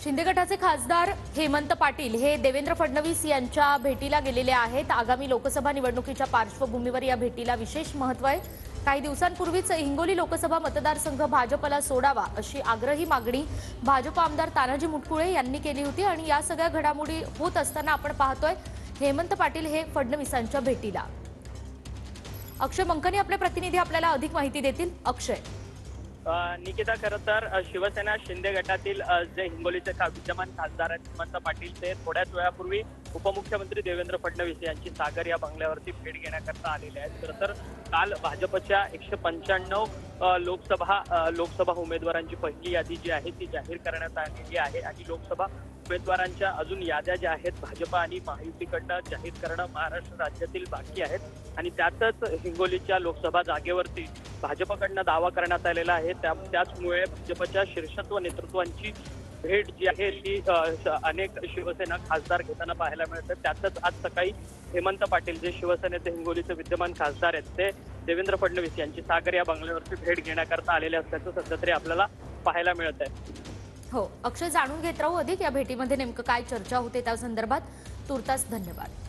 शिंदे गटाचे खासदार हेमंत पाटील हे देवेंद्र फडणवीस यांच्या भेटीला गेलेले आहेत। आगामी लोकसभा निवडणुकीच्या पार्श्वभूमीवर या भेटीला विशेष महत्त्व आहे। काही दिवसांपूर्वीच हिंगोली लोकसभा मतदारसंघ भाजपला सोडावा अशी आग्रही मागणी भाजप आमदार तानाजी मुटकुळे यांनी केली होती आणि या सगळ्या घडामोडी होत असताना आपण पाहतोय हेमंत पाटील हे फडणवीसांच्या भेटीला। अक्षय मंकनी आपले प्रतिनिधी आपल्याला अधिक माहिती देतील। अक्षय। निकिता, खरं तर शिवसेना शिंदे गटातील जे हिंगोलीचे विद्यमान खासदार आहेत हेमंत पाटील ते थोड्याच वेळापूर्वी उपमुख्यमंत्री देवेंद्र फडणवीस यांची सागर या बंगल्यावरती भेट घेण्याकरता आलेले आहेत। खरं तर काल भाजपच्या 195 लोकसभा उमेदवारांची पहिली यादी जी आहे ती जाहीर करण्यात आलेली आहे आणि लोकसभा उमेदवारांच्या अजून याद्या ज्या आहेत भाजप आणि महायुतीकडनं जाहीर करणं महाराष्ट्र राज्यातील बाकी आहेत आणि त्यातच हिंगोलीच्या लोकसभा जागेवरती भाजपकडनं दावा करण्यात आलेला आहे। त्याचमुळे भाजपच्या शीर्षत्व नेतृत्वांची भेट जी आहे ती अनेक शिवसेना खासदार घेताना पाहायला मिळते। त्यातच आज सकाळी हेमंत पाटील जे शिवसेनेचे हिंगोलीचे विद्यमान खासदार आहेत ते देवेंद्र फडणवीस यांची सागर या बंगल्यावरती भेट घेण्याकरता आलेले असल्याचं सध्या तरी आपल्याला पाहायला मिळत आहे। हो, अक्षय, जाणून घेत राहू अधिक या भेटीमध्ये नेमकं काय चर्चा होते त्या संदर्भात। तुर्तास धन्यवाद।